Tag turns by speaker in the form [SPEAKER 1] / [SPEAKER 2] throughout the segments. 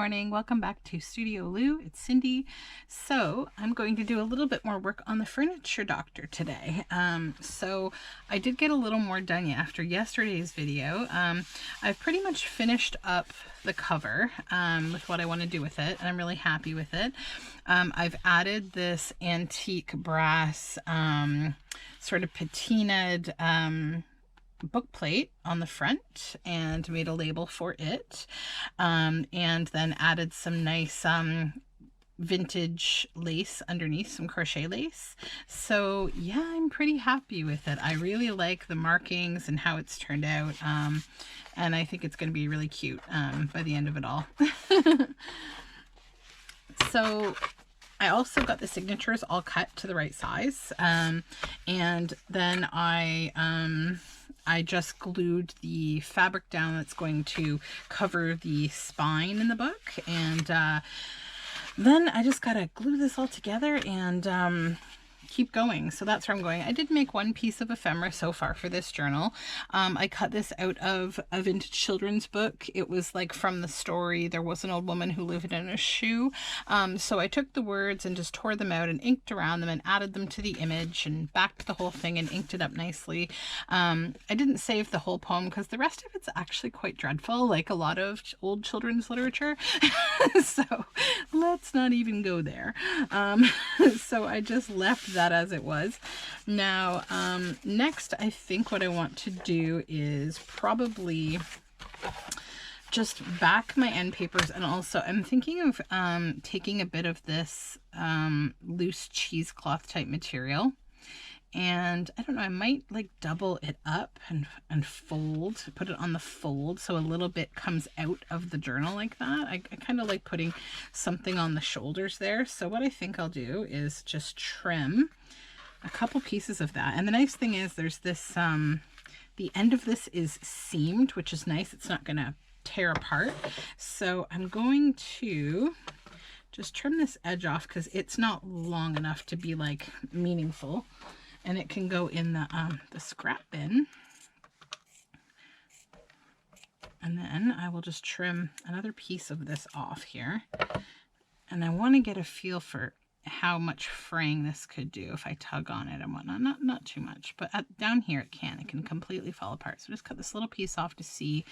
[SPEAKER 1] morning. Welcome back to Studio Lou. It's Cindy. So I'm going to do a little bit more work on the furniture doctor today. So I did get a little more done after yesterday's video. I've pretty much finished up the cover with what I want to do with it, and I'm really happy with it. I've added this antique brass sort of patinaed book plate on the front and made a label for it, and then added some nice vintage lace underneath, some crochet lace. So yeah, I'm pretty happy with it. I really like the markings and how it's turned out, and I think it's going to be really cute by the end of it all. So I also got the signatures all cut to the right size, and then I just glued the fabric down that's going to cover the spine in the book, and then I just gotta glue this all together and keep going. So that's where I'm going. I did make one piece of ephemera so far for this journal. I cut this out of a vintage children's book. It was like from the story There Was an Old Woman Who Lived in a Shoe. So I took the words and just tore them out and inked around them and added them to the image and backed the whole thing and inked it up nicely. I didn't save the whole poem because the rest of it's actually quite dreadful, like a lot of old children's literature. So let's not even go there. So I just left that as it was. Now, next, I think what I want to do is probably just back my end papers, and also I'm thinking of taking a bit of this loose cheesecloth type material, and I don't know, I might like double it up and fold, put it on the fold so a little bit comes out of the journal like that. I kind of like putting something on the shoulders there. So what I think I'll do is just trim a couple pieces of that. And the nice thing is there's this, the end of this is seamed, which is nice. It's not gonna tear apart. So I'm going to just trim this edge off because it's not long enough to be like meaningful, and it can go in the scrap bin. And then I will just trim another piece of this off here. And I want to get a feel for how much fraying this could do if I tug on it and whatnot. Not too much, but down here it can completely fall apart. So just cut this little piece off to see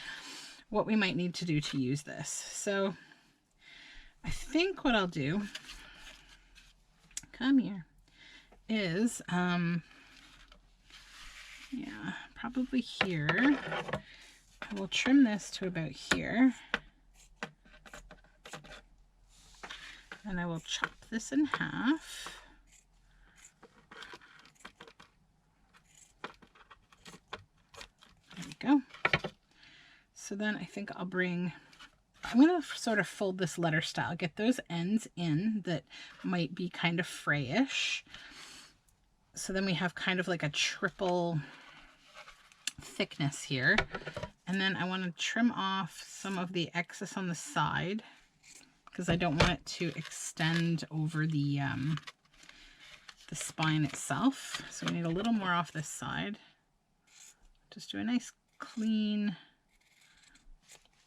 [SPEAKER 1] what we might need to do to use this. So I think what I'll do, come here, is yeah, probably here. I will trim this to about here, and I will chop this in half. There we go. So then I think I'm going to sort of fold this letter style, get those ends in that might be kind of frayish. So then we have kind of like a triple thickness here. And then I want to trim off some of the excess on the side because I don't want it to extend over the spine itself. So we need a little more off this side. Just do a nice clean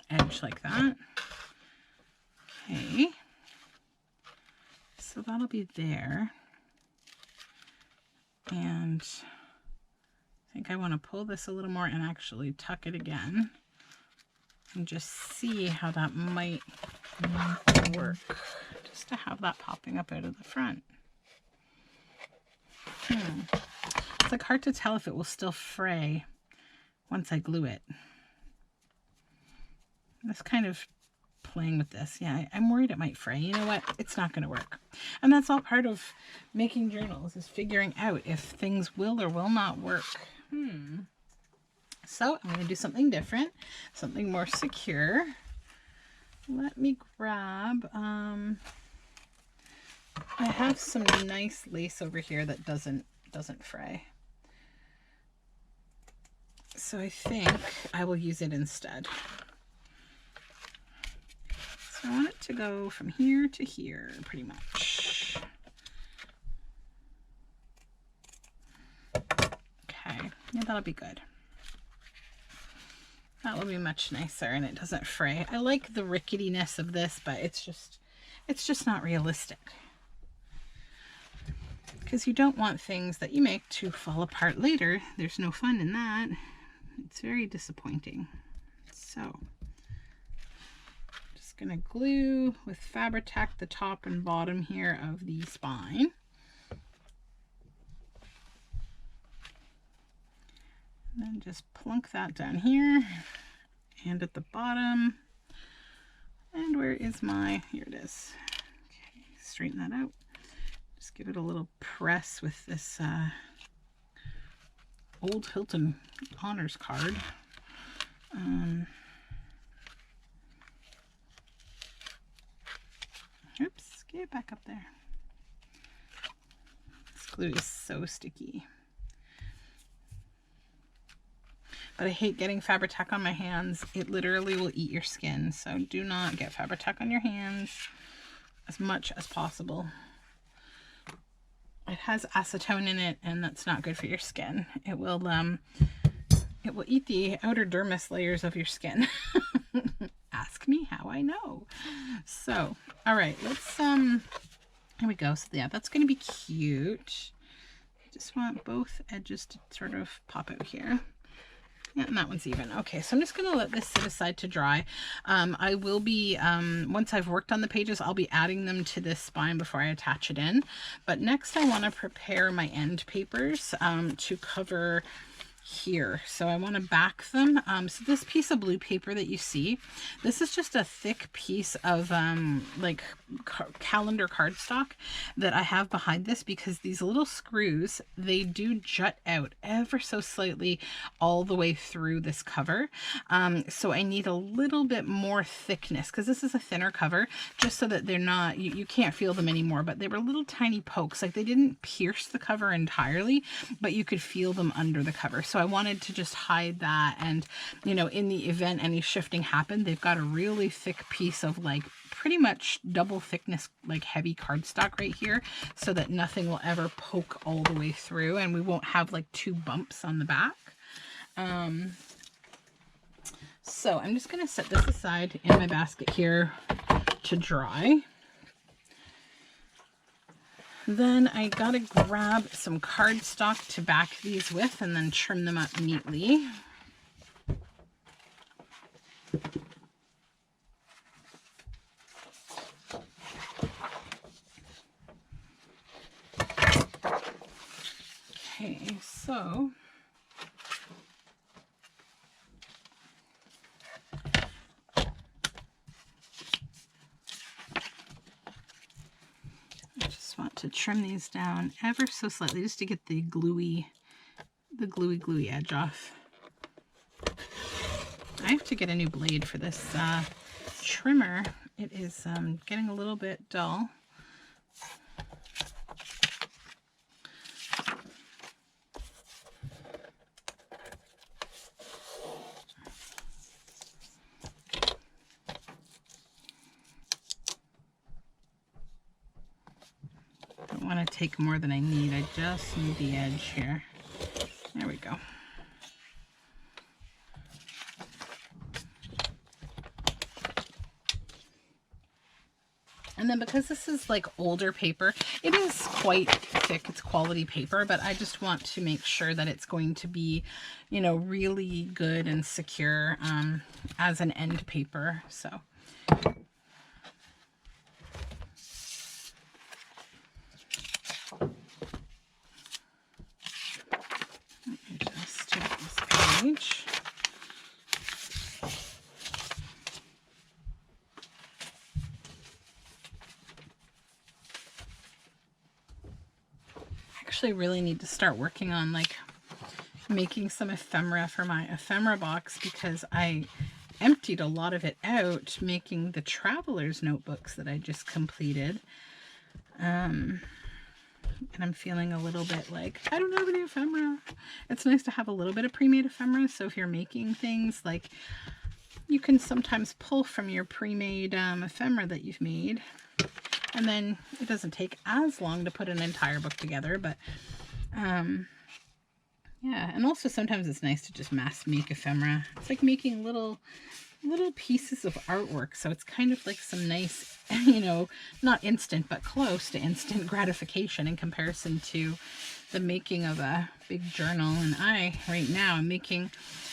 [SPEAKER 1] edge like that. Okay. So that'll be there. And I think I want to pull this a little more and actually tuck it again and just see how that might work, just to have that popping up out of the front. It's like hard to tell if it will still fray once I glue it. That's kind of playing with this. Yeah, I'm worried it might fray. You know what? It's not going to work. And that's all part of making journals, is figuring out if things will or will not work. So I'm going to do something different, something more secure. Let me grab, I have some nice lace over here that doesn't fray. So I think I will use it instead. So I want it to go from here to here, pretty much. Okay, yeah, that'll be good. That will be much nicer and it doesn't fray. I like the ricketiness of this, but it's just not realistic. Because you don't want things that you make to fall apart later. There's no fun in that. It's very disappointing. So, just gonna glue with Fabri-Tac the top and bottom here of the spine. And then just plunk that down here and at the bottom. And where is my, here it is. Okay, straighten that out. Just give it a little press with this old Hilton Honors card. Oops, get it back up there. This glue is so sticky. But I hate getting Fabri-Tac on my hands. It literally will eat your skin. So do not get Fabri-Tac on your hands as much as possible. It has acetone in it, and that's not good for your skin. It will eat the outer dermis layers of your skin. Ask me how I know. So, all right, let's here we go. So yeah, that's going to be cute. Just want both edges to sort of pop out here. Yeah, and that one's even. Okay, so I'm just going to let this sit aside to dry. I will be, once I've worked on the pages, I'll be adding them to this spine before I attach it in. But next I want to prepare my end papers to cover here. So I want to back them. So this piece of blue paper that you see, this is just a thick piece of like calendar cardstock that I have behind this, because these little screws, they do jut out ever so slightly all the way through this cover. So I need a little bit more thickness, because this is a thinner cover, just so that they're not, you can't feel them anymore, but they were little tiny pokes. Like they didn't pierce the cover entirely, but you could feel them under the cover. So I wanted to just hide that, and you know, in the event any shifting happened, they've got a really thick piece of like pretty much double thickness, like heavy cardstock right here, so that nothing will ever poke all the way through, and we won't have like two bumps on the back. So I'm just going to set this aside in my basket here to dry. Then I gotta grab some cardstock to back these with and then trim them up neatly. Okay, so to trim these down ever so slightly, just to get the gluey edge off. I have to get a new blade for this trimmer. It is getting a little bit dull. Want to take more than I need. I just need the edge here. There we go. And then because this is like older paper, it is quite thick. It's quality paper, but I just want to make sure that it's going to be, you know, really good and secure as an end paper. So page. I actually really need to start working on like making some ephemera for my ephemera box, because I emptied a lot of it out making the traveler's notebooks that I just completed. And I'm feeling a little bit like, I don't have any ephemera. It's nice to have a little bit of pre-made ephemera. So if you're making things, like you can sometimes pull from your pre-made ephemera that you've made. And then it doesn't take as long to put an entire book together. But Yeah, and also sometimes it's nice to just mass make ephemera. It's like making little pieces of artwork, so it's kind of like some nice, you know, not instant but close to instant gratification in comparison to the making of a big journal. And I right now I'm making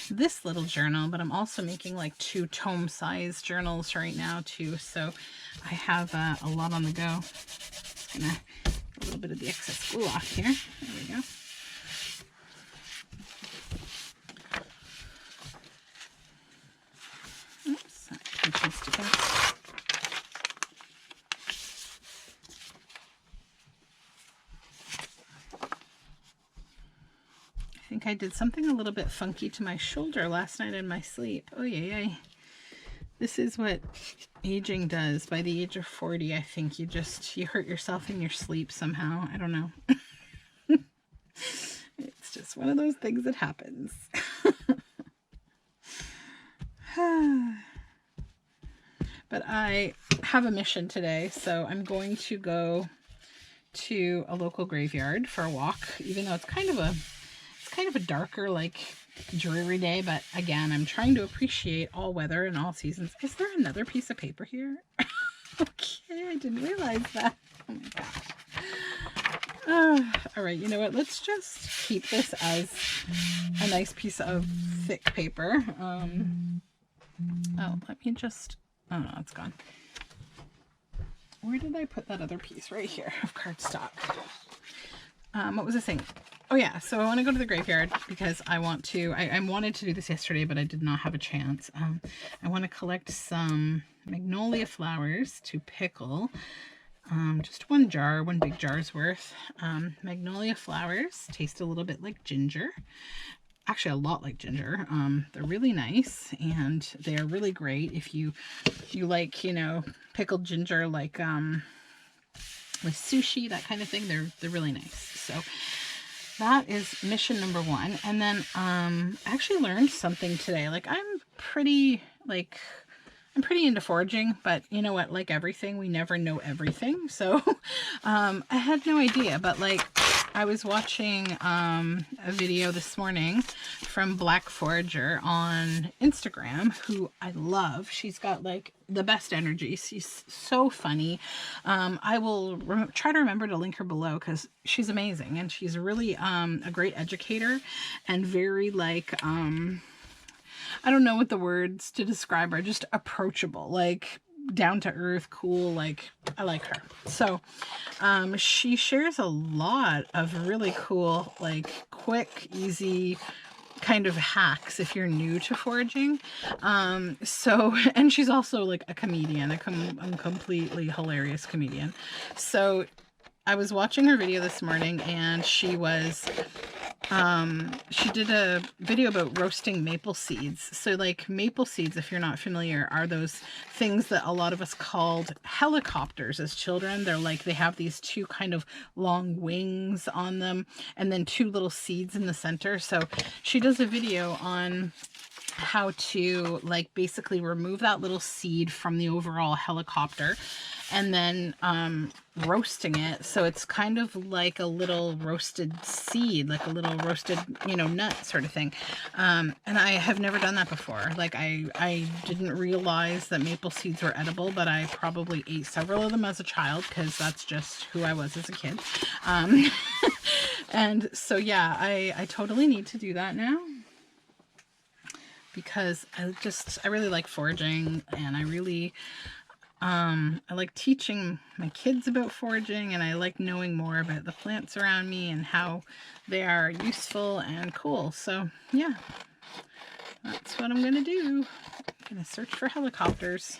[SPEAKER 1] this little journal, but I'm also making like 2 tome size journals right now too, so I have a lot on the go. Just gonna get a little bit of the excess glue off here. There we go. Oops, that pinches together. I think I did something a little bit funky to my shoulder last night in my sleep. Oh, yay. This is what aging does. By the age of 40, I think you hurt yourself in your sleep somehow. I don't know. It's just one of those things that happens. But I have a mission today, so I'm going to go to a local graveyard for a walk, even though it's kind of a darker, like, dreary day. But again, I'm trying to appreciate all weather and all seasons. Is there another piece of paper here? Okay, I didn't realize that. Oh my gosh. All right, you know what? Let's just keep this as a nice piece of thick paper. Oh, let me just... Oh no, it's gone. Where did I put that other piece? Right here of cardstock. What was I saying? Oh yeah, so I want to go to the graveyard because I want to, I wanted to do this yesterday, but I did not have a chance. I want to collect some magnolia flowers to pickle. Just one big jar's worth. Magnolia flowers taste a little bit like ginger. Actually, a lot like ginger. They're really nice, and they are really great if you like, you know, pickled ginger, like with sushi, that kind of thing. They're really nice. So that is mission number 1. And then I actually learned something today. Like I'm pretty into foraging, but you know what, like everything, we never know everything. So I had no idea, but like I was watching a video this morning from Black Forager on Instagram, who I love. She's got like the best energy. She's so funny. I will try to remember to link her below because she's amazing, and she's really a great educator and very like I don't know what the words to describe her, just approachable, like down to earth, cool. Like I like her. So she shares a lot of really cool, like quick, easy kind of hacks if you're new to foraging. And she's also like a comedian, a completely hilarious comedian. So I was watching her video this morning, and she did a video about roasting maple seeds. So like maple seeds, if you're not familiar, are those things that a lot of us called helicopters as children. They're like, they have these 2 kind of long wings on them and then 2 little seeds in the center. So she does a video on how to like basically remove that little seed from the overall helicopter and then roasting it, so it's kind of like a little roasted seed, like a little roasted, you know, nut sort of thing. And I have never done that before. Like I didn't realize that maple seeds were edible, but I probably ate several of them as a child because that's just who I was as a kid. And so yeah, I totally need to do that now, because I really like foraging, and I like teaching my kids about foraging, and I like knowing more about the plants around me and how they are useful and cool. So yeah, that's what I'm gonna do. I'm gonna search for helicopters.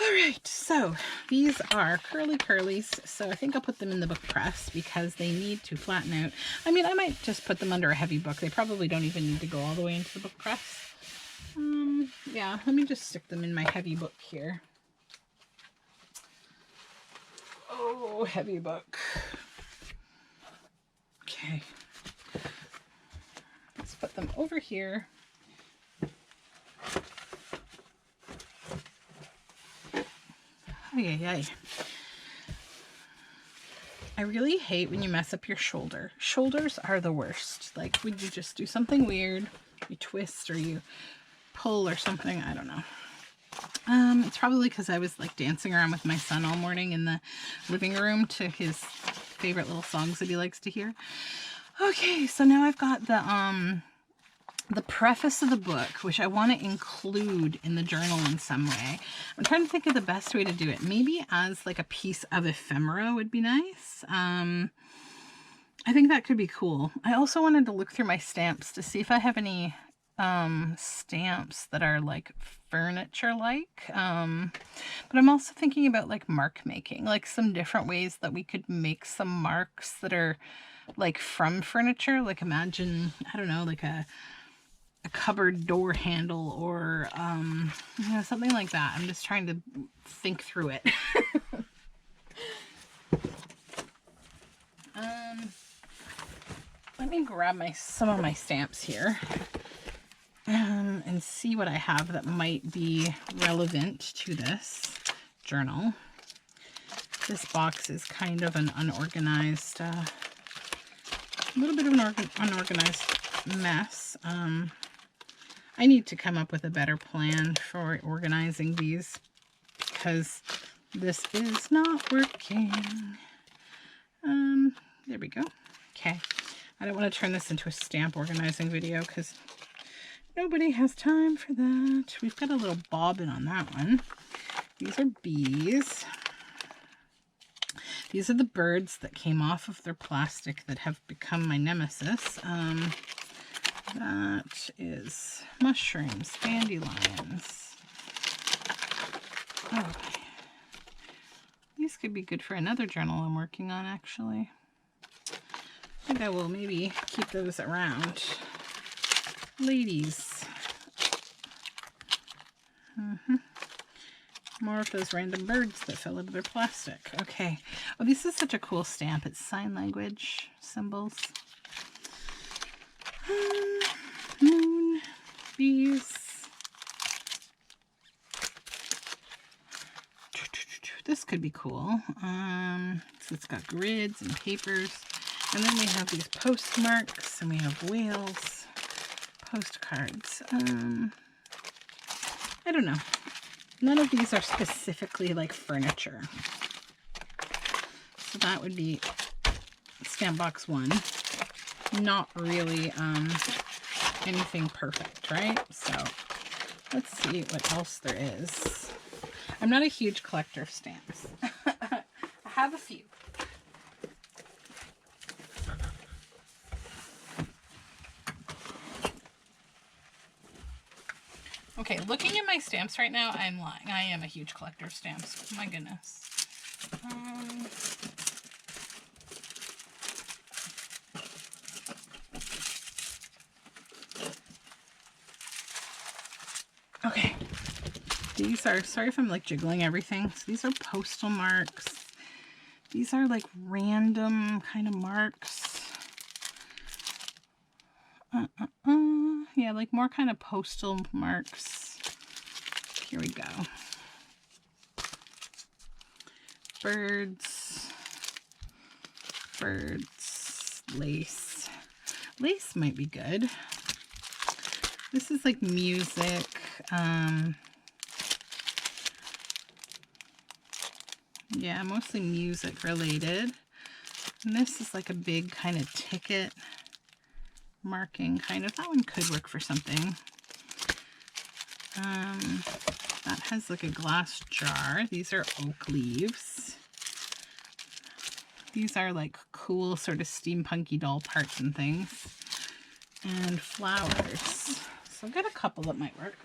[SPEAKER 1] All right, so these are curly curlies. So I think I'll put them in the book press because they need to flatten out. I mean, I might just put them under a heavy book. They probably don't even need to go all the way into the book press. Yeah, let me just stick them in my heavy book here. Oh, heavy book. Okay. Let's put them over here. Ay. I really hate when you mess up your shoulder. Shoulders are the worst. Like, would you just do something weird? You twist or you pull or something? I don't know. It's probably because I was like dancing around with my son all morning in the living room to his favorite little songs that he likes to hear. Okay, so now I've got the preface of the book, which I want to include in the journal in some way. I'm trying to think of the best way to do it. Maybe as like a piece of ephemera would be nice. I think that could be cool. I also wanted to look through my stamps to see if I have any stamps that are like furniture like. But I'm also thinking about like mark making, like some different ways that we could make some marks that are like from furniture. Like imagine, I don't know, like a cupboard door handle or you know, something like that. I'm just trying to think through it. Let me grab some of my stamps here and see what I have that might be relevant to this journal. This box is kind of an unorganized, a little bit of an unorganized mess. I need to come up with a better plan for organizing these because this is not working. There we go. Okay. I don't want to turn this into a stamp organizing video because nobody has time for that. We've got a little bobbin on that one. These are bees. These are the birds that came off of their plastic that have become my nemesis. That is mushrooms, dandelions. Oh, these could be good for another journal I'm working on, actually. I think I will maybe keep those around. Ladies. More of those random birds that fell out of their plastic. Okay. Oh, this is such a cool stamp. It's sign language symbols. Moon, bees. This could be cool. So it's got grids and papers. And then we have these postmarks and we have whales, postcards. I don't know. None of these are specifically like furniture. So that would be stamp box 1. Not really anything perfect, right? So let's see what else there is. I'm not a huge collector of stamps. I have a few. Okay, looking at my stamps right now, I'm lying. I am a huge collector of stamps. My goodness. Okay. These are, sorry if I'm like jiggling everything. So these are postal marks. These are like random kind of marks. Yeah, like more kind of postal marks. Here we go. Birds. Birds. Lace. Lace might be good. This is like music. Yeah, mostly music related. And this is like a big kind of ticket marking kind of. That one could work for something. That has like a glass jar. These are oak leaves. These are like cool sort of steampunky doll parts and things. And flowers. So I've got a couple that might work.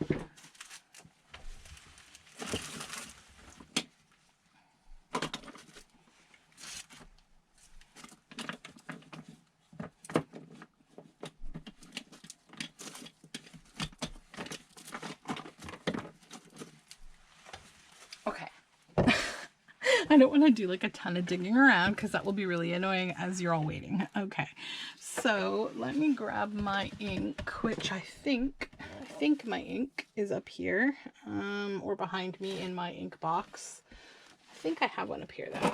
[SPEAKER 1] I don't want to do like a ton of digging around because that will be really annoying as you're all waiting. Okay, so let me grab my ink, which I think my ink is up here or behind me in my ink box. I think I have one up here though.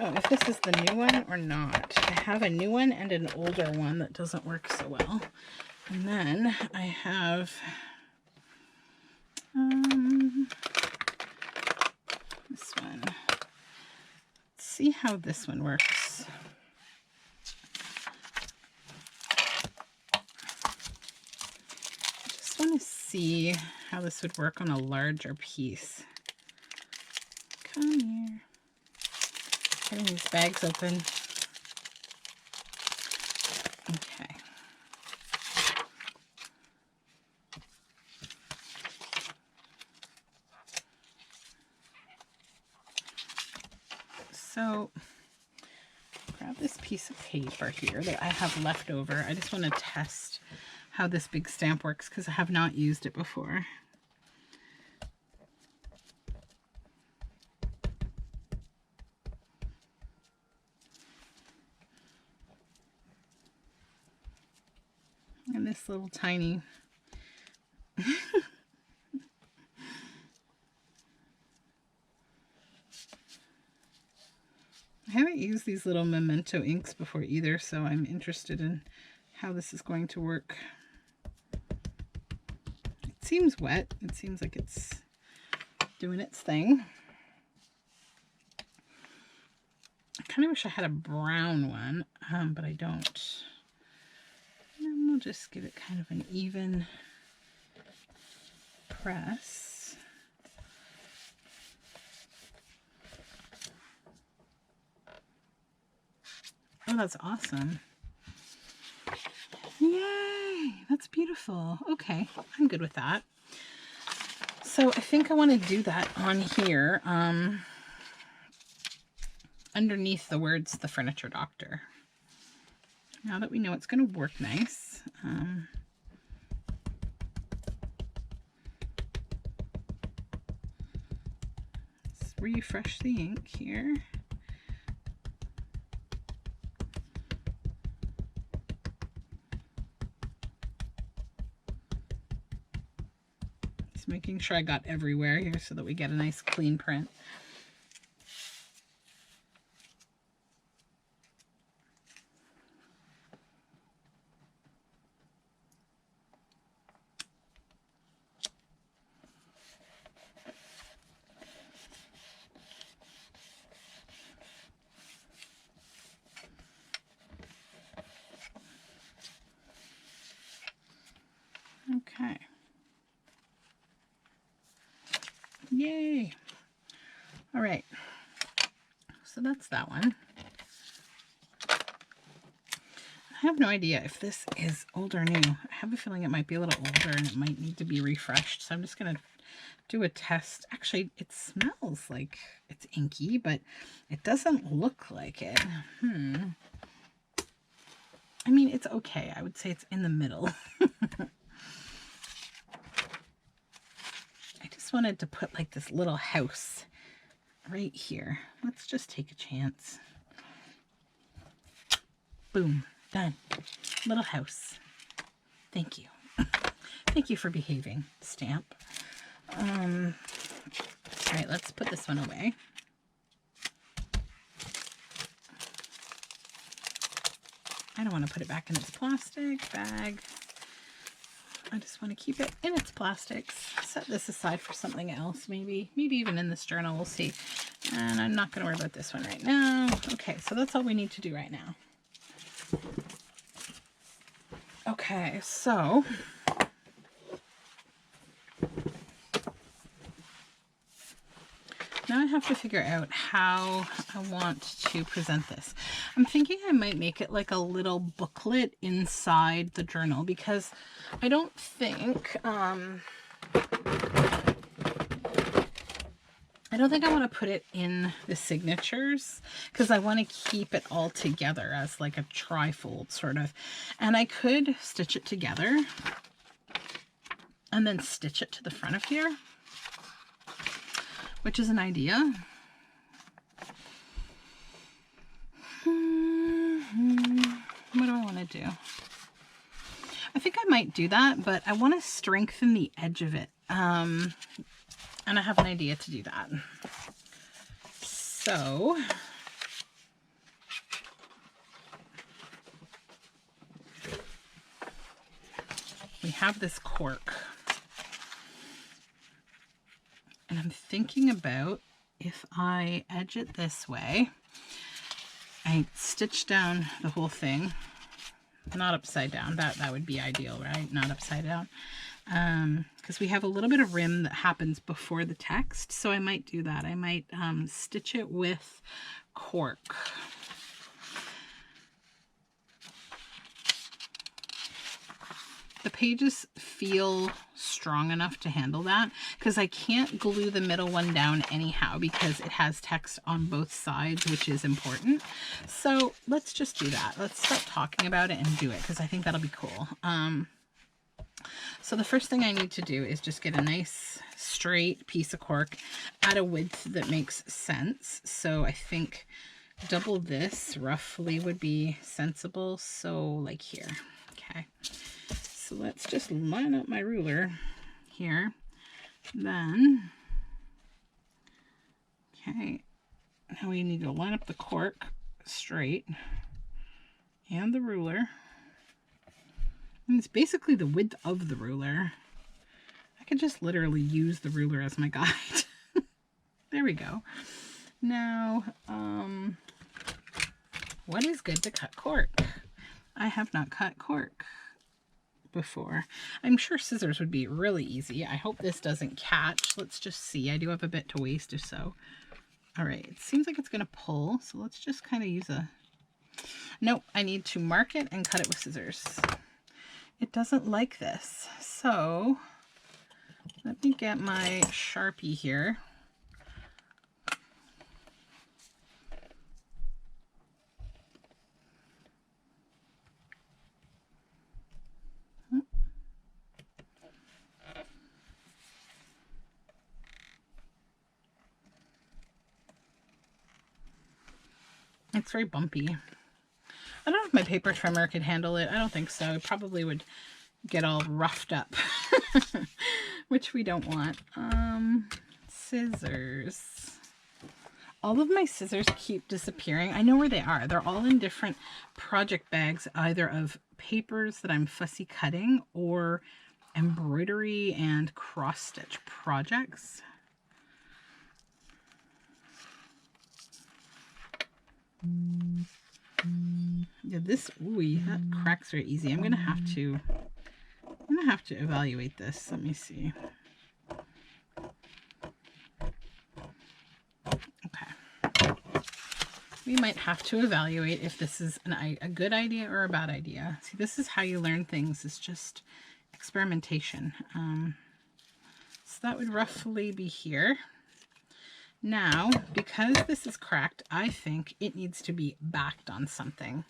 [SPEAKER 1] know if this is the new one or not. I have a new one and an older one that doesn't work so well. And then I have this one. Let's see how this one works. I just want to see how this would work on a larger piece. Come here. Getting these bags open. Okay. So, grab this piece of paper here that I have left over. I just want to test how this big stamp works because I have not used it before. And this little tiny I haven't used these little memento inks before either, so I'm interested in how this is going to work. It seems wet. It seems like it's doing its thing. I kind of wish I had a brown one, but I don't. And we'll just give it kind of an even press. Oh, that's awesome. Yay! That's beautiful. Okay, I'm good with that. So I think I want to do that on here, underneath the words, the Furniture Doctor. Now that we know it's going to work nice. Let's refresh the ink here. Just making sure I got everywhere here so that we get a nice clean print. Okay. Yay. All right. So that's that one. I have no idea if this is old or new. I have a feeling it might be a little older and it might need to be refreshed. So I'm just going to do a test. Actually, it smells like it's inky, but it doesn't look like it. I mean, it's okay. I would say it's in the middle. Wanted to put like this little house right here. Let's just take a chance. Boom, done. Little house. Thank you. Thank you for behaving, stamp. All right, let's put this one away. I don't want to put it back in its plastic bag. I just want to keep it in its plastics. Set this aside for something else, maybe even in this journal, we'll see. And I'm not going to worry about this one right now. Okay, so that's all we need to do right now. Okay, so now I have to figure out how I want to present this. I'm thinking I might make it like a little booklet inside the journal because I don't think I want to put it in the signatures because I want to keep it all together as like a trifold sort of. And I could stitch it together and then stitch it to the front of here, which is an idea. What do I want to do? I think I might do that, but I want to strengthen the edge of it. And I have an idea to do that. So we have this cork. And I'm thinking about if I edge it this way, I stitch down the whole thing, not upside down. That would be ideal, right? Not upside down. Because we have a little bit of rim that happens before the text. So I might do that. I might stitch it with cork. The pages feel strong enough to handle that because I can't glue the middle one down anyhow because it has text on both sides, which is important. So let's just do that. Let's start talking about it and do it because I think that'll be cool. So the first thing I need to do is just get a nice straight piece of cork at a width that makes sense. So I think double this roughly would be sensible. So like here. Okay. So let's just line up my ruler here. Then, okay, now we need to line up the cork straight and the ruler. And it's basically the width of the ruler. I could just literally use the ruler as my guide. There we go. Now, what is good to cut cork? I have not cut cork before. I'm sure scissors would be really easy. I hope this doesn't catch. Let's just see. I do have a bit to waste if so. All right, it seems like it's going to pull, so let's just kind of use a... Nope, I need to mark it and cut it with scissors. It doesn't like this. So let me get my Sharpie here. It's very bumpy. I don't know if my paper trimmer could handle it. I don't think so. It probably would get all roughed up, which we don't want. Scissors. All of my scissors keep disappearing. I know where they are. They're all in different project bags, either of papers that I'm fussy cutting or embroidery and cross-stitch projects. Yeah, this, ooh, that cracks very easy. I'm gonna have to evaluate this. Let me see. Okay. We might have to evaluate if this is a good idea or a bad idea. See, this is how you learn things. It's just experimentation. So that would roughly be here. Now, because this is cracked, I think it needs to be backed on something.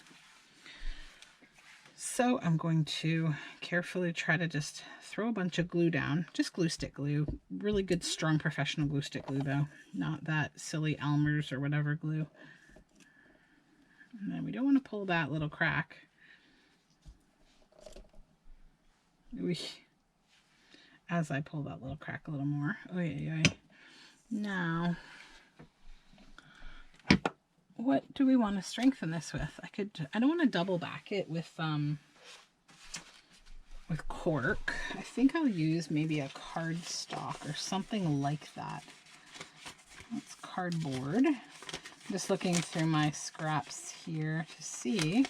[SPEAKER 1] So I'm going to carefully try to just throw a bunch of glue down. Just glue stick glue. Really good, strong, professional glue stick glue, though. Not that silly Elmer's or whatever glue. And then we don't want to pull that little crack. As I pull that little crack a little more. Oy, oy, oy. Now, what do we want to strengthen this with? I don't want to double back it with cork. I think I'll use maybe a cardstock or something like that. That's cardboard. I'm just looking through my scraps here to see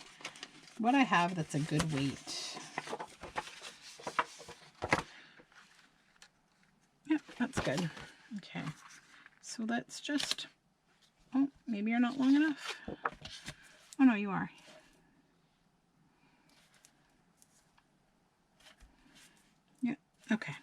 [SPEAKER 1] what I have that's a good weight. Yep, that's good. Okay. So let's just, oh, maybe you're not long enough. Oh no, you are. Yeah, okay.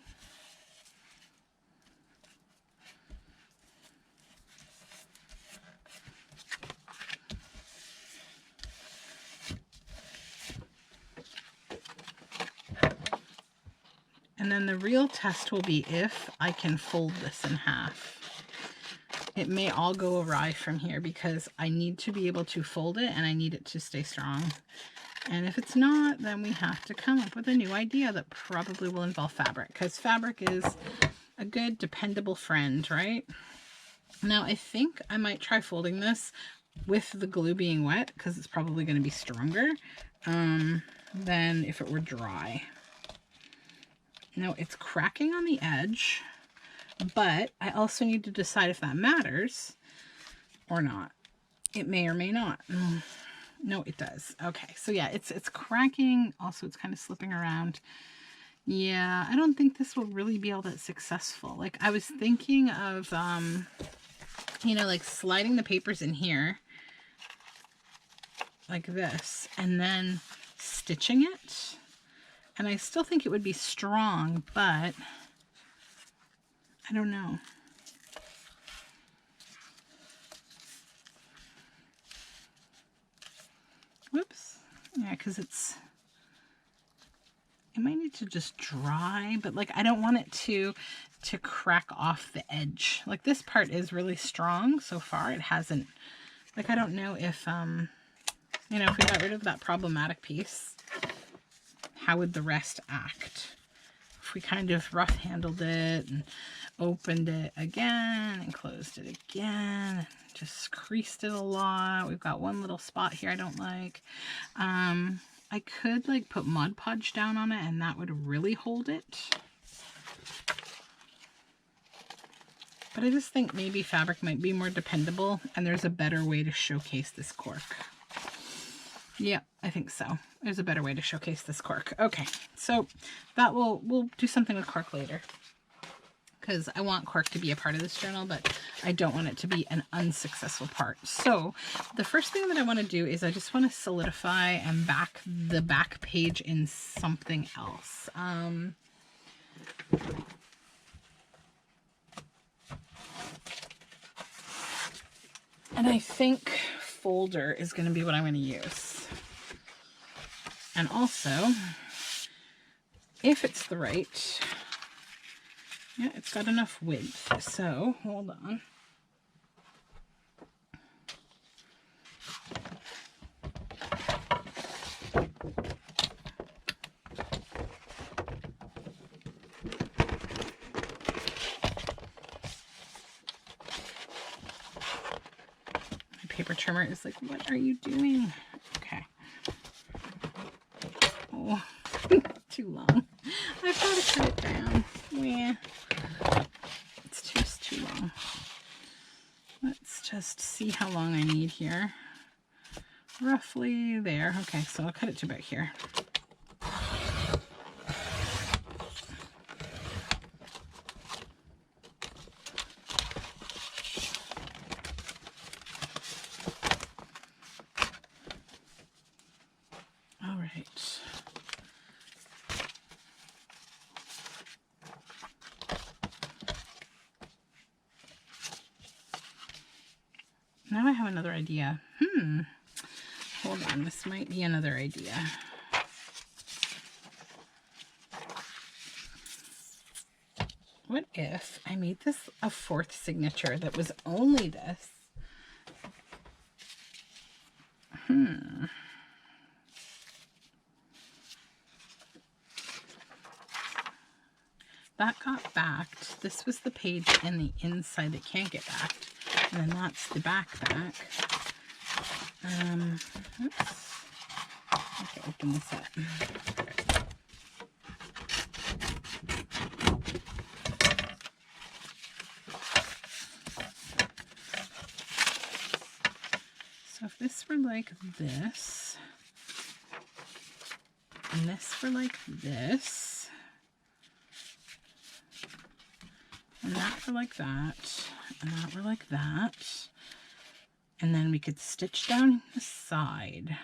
[SPEAKER 1] And then the real test will be if I can fold this in half. It may all go awry from here because I need to be able to fold it and I need it to stay strong. And if it's not, then we have to come up with a new idea that probably will involve fabric, because fabric is a good, dependable friend, right? Now, I think I might try folding this with the glue being wet because it's probably going to be stronger than if it were dry. No, it's cracking on the edge, but I also need to decide if that matters or not. It may or may not. No, it does. Okay, so yeah, it's cracking. Also, it's kind of slipping around. Yeah, I don't think this will really be all that successful. Like, I was thinking of, you know, like sliding the papers in here like this and then stitching it. And I still think it would be strong, but I don't know. Whoops. Yeah, because it might need to just dry, but like I don't want it to crack off the edge. Like this part is really strong so far. It hasn't, like I don't know if, you know, if we got rid of that problematic piece, how would the rest act? If we kind of rough handled it and opened it again and closed it again, and just creased it a lot. We've got one little spot here I don't like. I could like put Mod Podge down on it and that would really hold it. But I just think maybe fabric might be more dependable and there's a better way to showcase this cork. Yeah, I think so. There's a better way to showcase this cork. Okay, so that we'll do something with cork later, because I want cork to be a part of this journal, but I don't want it to be an unsuccessful part. So the first thing that I want to do is I just want to solidify and back the back page in something else. And I think folder is going to be what I'm going to use. And also, if it's the right, yeah, it's got enough width. So hold on. My paper trimmer is like, what are you doing? Okay. Oh, too long. I've got to cut it down. Yeah. It's just too long. Let's just see how long I need here. Roughly there. Okay, so I'll cut it to about here. All right. Now I have another idea. Hold on, this might be another idea. What if I made this a fourth signature that was only this? That got backed. This was the page in the inside that can't get backed. And then that's the back. Oops. I have to open this up. So if this were like this, and this were like this, and that were like that, and that were like that, and then we could stitch down the side,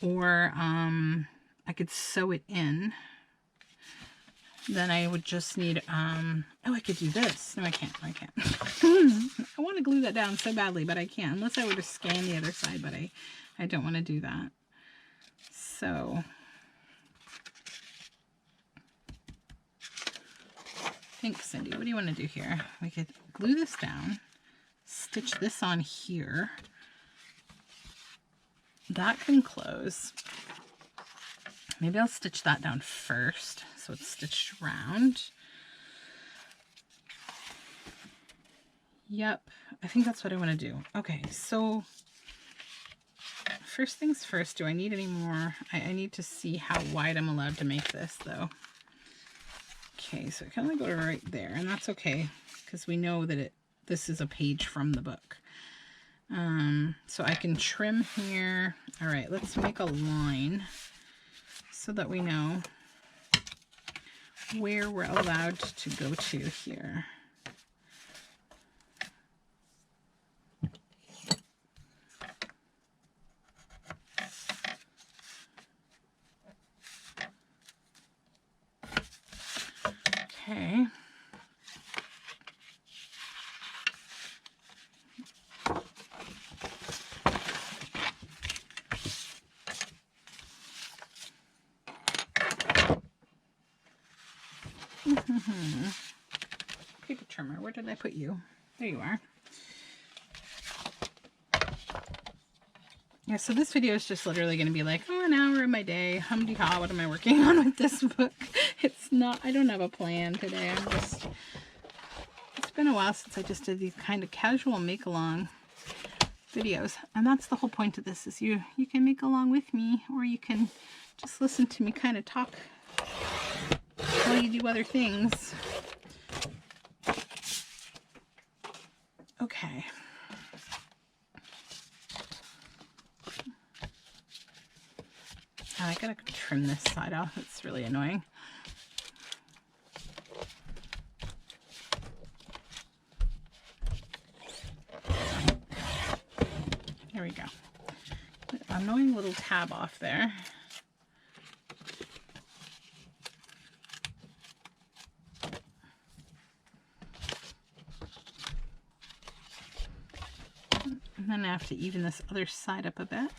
[SPEAKER 1] or I could sew it in. Then I would just need, oh, I could do this. No, I can't. I want to glue that down so badly, but I can't. Unless I were to scan the other side, but I don't want to do that. So, thanks, Cindy. What do you want to do here? We could glue this down, stitch this on here. That can close. Maybe I'll stitch that down first, so it's stitched around. Yep, I think that's what I want to do. Okay, so first things first, do I need any more? I need to see how wide I'm allowed to make this, though. Okay, so I kind of go to right there, and that's okay because we know that this is a page from the book. So I can trim here. All right, let's make a line so that we know where we're allowed to go to here. Okay. Paper trimmer, where did I put you? There you are. Yeah, so this video is just literally going to be like, oh, an hour of my day. Humdy-ha, what am I working on with this book? It's not, I don't have a plan today. It's been a while since I just did these kind of casual make-along videos. And that's the whole point of this, is you can make along with me, or you can just listen to me kind of talk while you do other things. Okay. I gotta trim this side off. It's really annoying. There we go. Annoying little tab off there. And then I have to even this other side up a bit.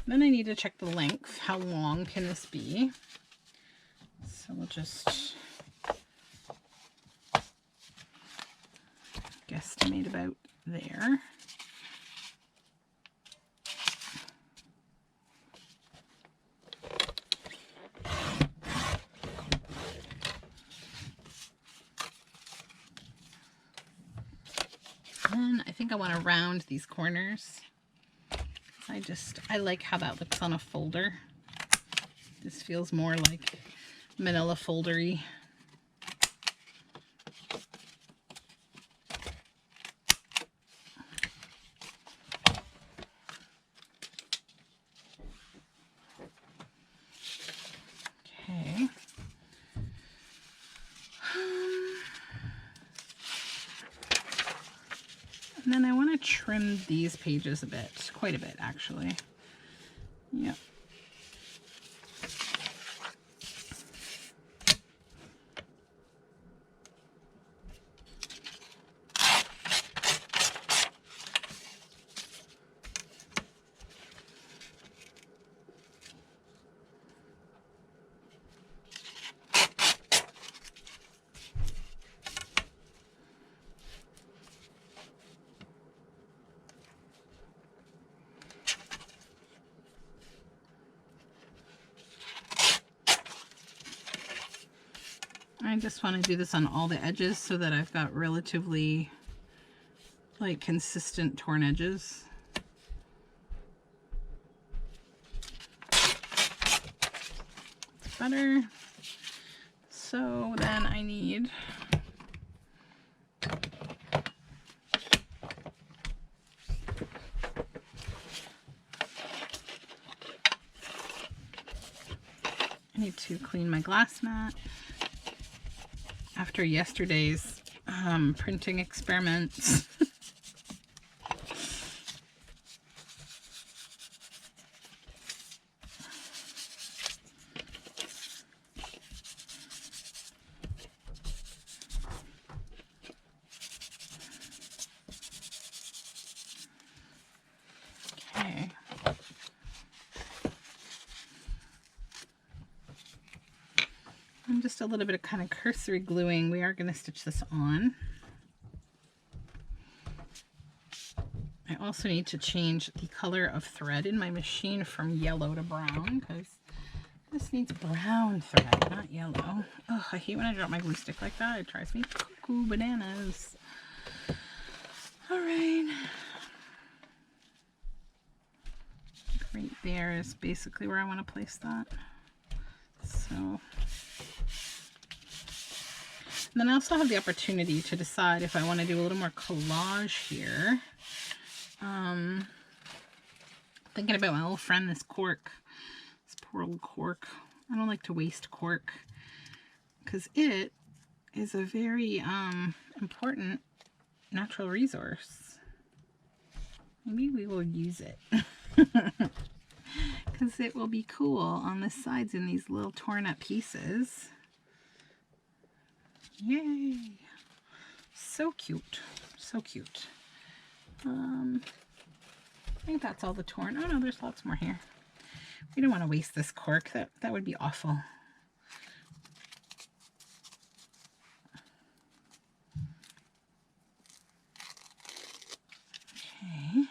[SPEAKER 1] Then I need to check the length. How long can this be? So we'll just guesstimate about there. Then I think I want to round these corners. I like how that looks on a folder. This feels more like manila foldery. Okay. And then I want to trim these pages a bit, quite a bit actually. Yep. I just want to do this on all the edges so that I've got relatively like consistent torn edges. It's better. So then I need to clean my glass mat. After yesterday's printing experiments. Okay. And just a little bit of kind of cursory gluing. We are going to stitch this on. I also need to change the color of thread in my machine from yellow to brown because this needs brown thread, not yellow. Oh, I hate when I drop my glue stick like that. It drives me cuckoo bananas. All right. there is basically where I want to place that. So then I also have the opportunity to decide if I want to do a little more collage here. Thinking about my old friend, this cork. This poor old cork. I don't like to waste cork because it is a very important natural resource. Maybe we will use it because it will be cool on the sides in these little torn up pieces. Yay! So cute. So cute. I think that's all the torn. Oh no, there's lots more here. We don't want to waste this cork. That would be awful. Okay.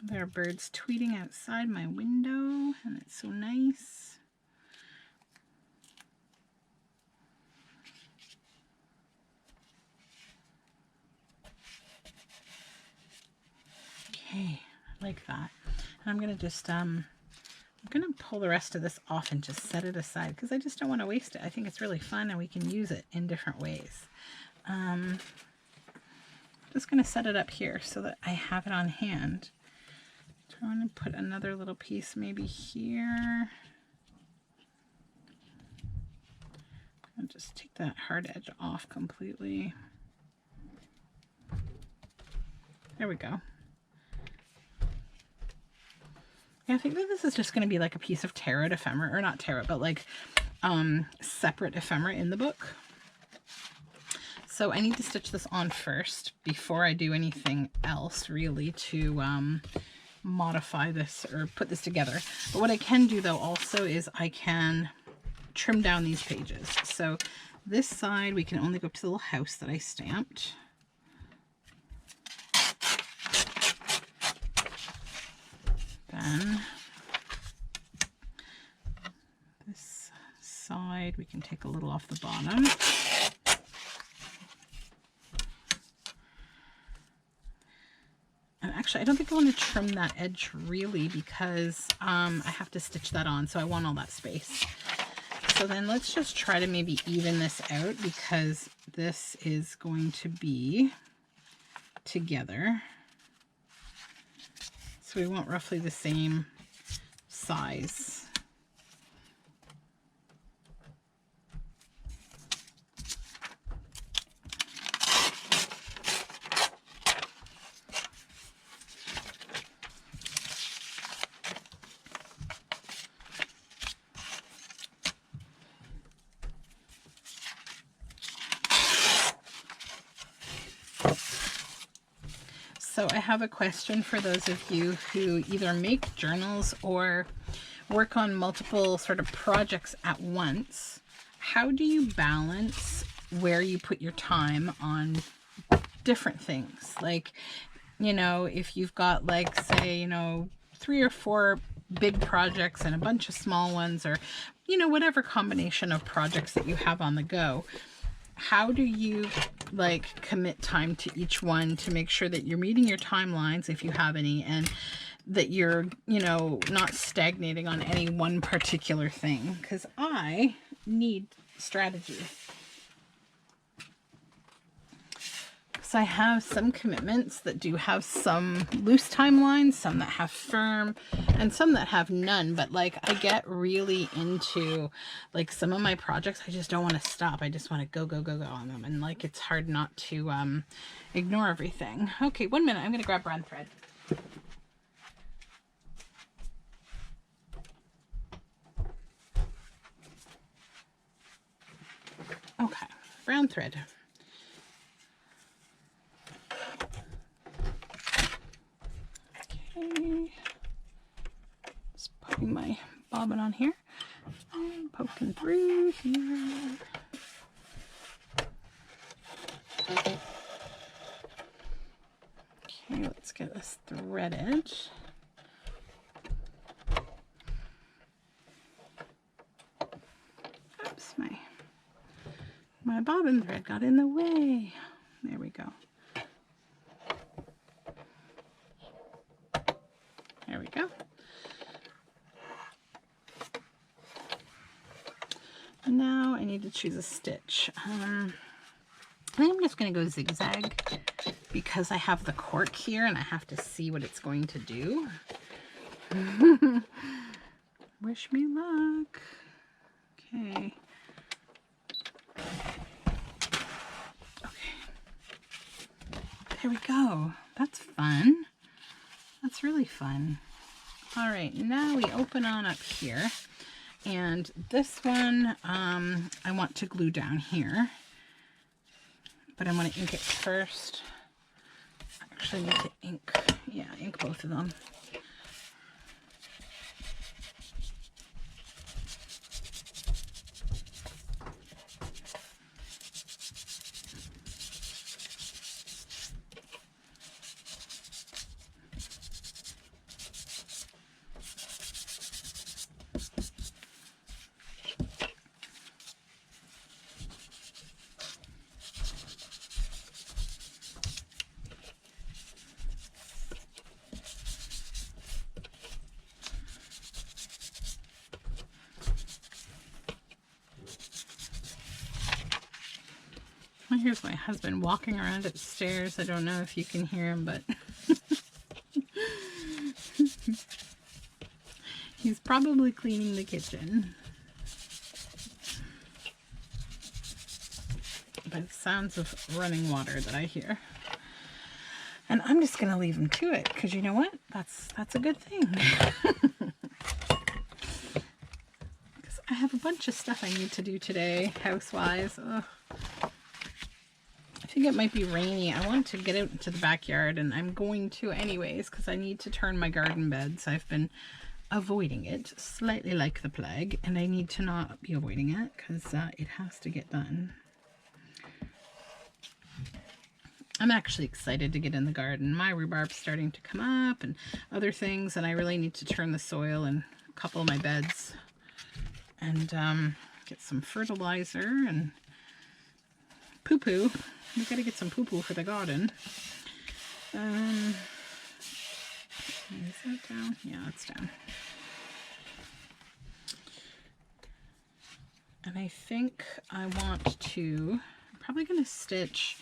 [SPEAKER 1] There are birds tweeting outside my window, and it's so nice. Okay, I like that. And I'm gonna just I'm gonna pull the rest of this off and just set it aside because I just don't want to waste it. I think it's really fun and we can use it in different ways. Just gonna set it up here so that I have it on hand. So I'm gonna put another little piece maybe here. I'll just take that hard edge off completely. There we go. Yeah, I think that this is just going to be like a piece of tarot ephemera, or not tarot, but like separate ephemera in the book. So I need to stitch this on first before I do anything else really to modify this or put this together. But what I can do though also is I can trim down these pages. So this side we can only go up to the little house that I stamped. Then this side we can take a little off the bottom. And actually I don't think I want to trim that edge really because I have to stitch that on, so I want all that space. So then let's just try to maybe even this out because this is going to be together. So we want roughly the same size. So I have a question for those of you who either make journals or work on multiple sort of projects at once. How do you balance where you put your time on different things? Like, you know, if you've got like, say, you know, 3 or 4 big projects and a bunch of small ones, or, you know, whatever combination of projects that you have on the go, how do you like commit time to each one to make sure that you're meeting your timelines if you have any, and that you're, you know, not stagnating on any one particular thing? Because I need strategy. So I have some commitments that do have some loose timelines, some that have firm, and some that have none. But like I get really into like some of my projects, I just don't want to stop. I just want to go, go, go, go on them. And like it's hard not to ignore everything. Okay, 1 minute. I'm going to grab brown thread. Okay, brown thread. Okay, just poking my bobbin on here and poking through here. Okay, let's get this threaded. Oops. my bobbin thread got in the way. There we go. There we go. Now I need to choose a stitch. I think I'm just going to go zigzag because I have the cork here and I have to see what it's going to do. Wish me luck. Okay. Okay. There we go. That's fun. That's really fun. All right, now we open on up here. And this one, I want to glue down here, but I'm going to ink it first. I actually need to ink both of them. Here's my husband walking around upstairs. I don't know if you can hear him, but he's probably cleaning the kitchen. By the sounds of running water that I hear. And I'm just going to leave him to it because you know what? That's a good thing. Because I have a bunch of stuff I need to do today, house-wise. Ugh. I think it might be rainy. I want to get out into the backyard, and I'm going to anyways because I need to turn my garden beds. I've been avoiding it slightly like the plague, and I need to not be avoiding it because it has to get done. I'm actually excited to get in the garden. My rhubarb's starting to come up and other things, and I really need to turn the soil in a couple of my beds and get some fertilizer and poo-poo. We've got to get some poo-poo for the garden. Is that down? Yeah, it's down. And I think I want to, I'm probably going to stitch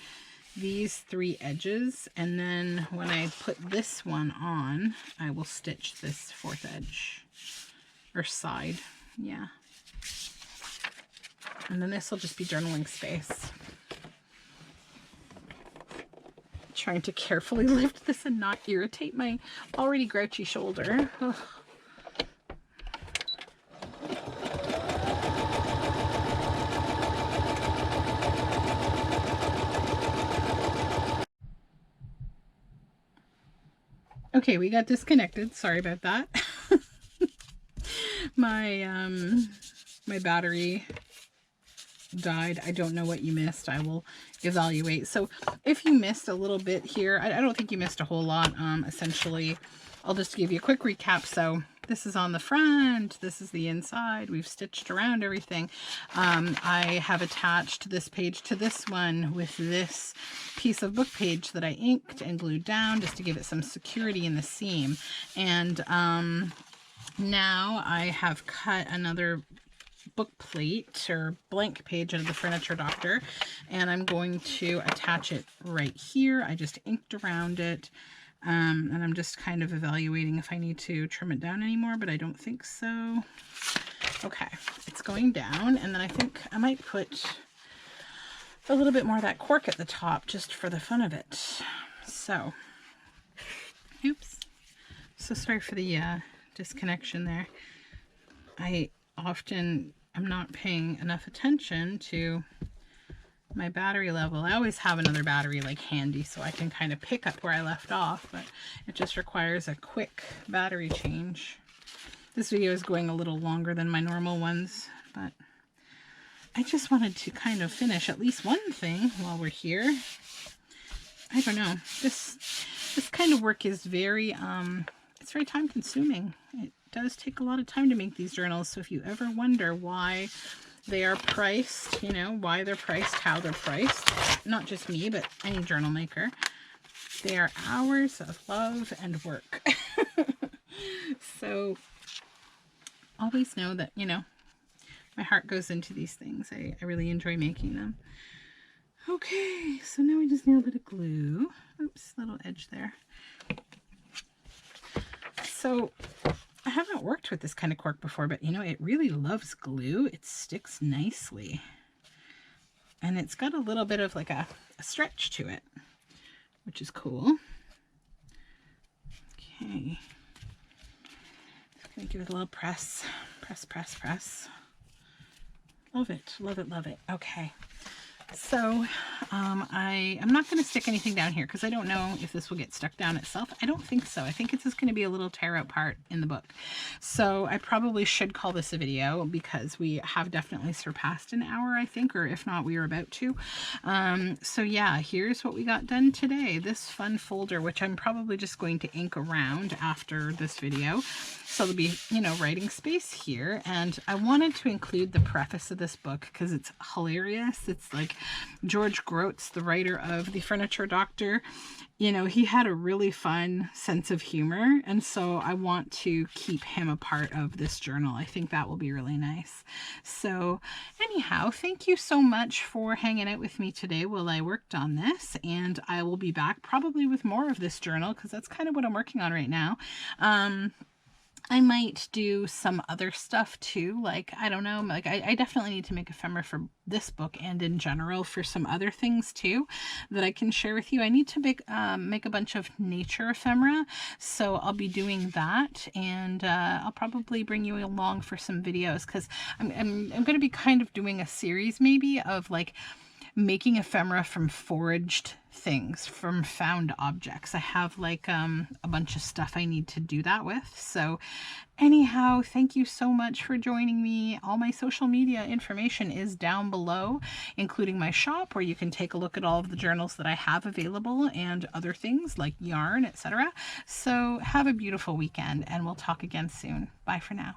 [SPEAKER 1] these 3 edges, and then when I put this one on, I will stitch this 4th edge, or side, yeah. And then this will just be journaling space. Trying to carefully lift this and not irritate my already grouchy shoulder. Ugh. Okay, we got disconnected. Sorry about that. My battery died. I don't know what you missed. I will evaluate. So if you missed a little bit here, I don't think you missed a whole lot. Essentially, I'll just give you a quick recap. So this is on the front. This is the inside. We've stitched around everything. I have attached this page to this one with this piece of book page that I inked and glued down just to give it some security in the seam. And now I have cut another book plate or blank page out of the Furniture Doctor, and I'm going to attach it right here. I just inked around it, and I'm just kind of evaluating if I need to trim it down anymore, but I don't think so. Okay, it's going down, and then I think I might put a little bit more of that cork at the top just for the fun of it. So, oops, so sorry for the disconnection there. I'm not paying enough attention to my battery level. I always have another battery like handy so I can kind of pick up where I left off, but it just requires a quick battery change. This video is going a little longer than my normal ones, but I just wanted to kind of finish at least one thing while we're here. I don't know. This kind of work is very it's very time consuming. It does take a lot of time to make these journals, so if you ever wonder why They are priced, you know, why they're priced, how they're priced. Not just me, but any journal maker. They are hours of love and work. So always know that, you know, my heart goes into these things. I really enjoy making them. Okay, so now we just need a bit of glue. Oops, little edge there. So I haven't worked with this kind of cork before, but you know, it really loves glue. It sticks nicely. And it's got a little bit of like a stretch to it, which is cool. Okay. Just gonna give it a little press. Press, press, press. Love it, love it, love it. Okay. So I'm not going to stick anything down here because I don't know if this will get stuck down itself. I don't think so. I think it's just going to be a little tear out part in the book. So I probably should call this a video because we have definitely surpassed an hour, I think, or if not, we are about to. So yeah, here's what we got done today. This fun folder, which I'm probably just going to ink around after this video. So there'll be, you know, writing space here. And I wanted to include the preface of this book because it's hilarious. It's like George Groats, the writer of The Furniture Doctor. You know, he had a really fun sense of humor. And so I want to keep him a part of this journal. I think that will be really nice. So anyhow, thank you so much for hanging out with me today while I worked on this. And I will be back probably with more of this journal because that's kind of what I'm working on right now. I might do some other stuff too. Like, I don't know, like I definitely need to make ephemera for this book and in general for some other things too that I can share with you. I need to make a bunch of nature ephemera. So I'll be doing that, and I'll probably bring you along for some videos because I'm going to be kind of doing a series maybe of like making ephemera from foraged things, from found objects. I have like a bunch of stuff I need to do that with. So anyhow, thank you so much for joining me. All my social media information is down below, including my shop where you can take a look at all of the journals that I have available and other things like yarn, etc. So have a beautiful weekend and we'll talk again soon. Bye for now.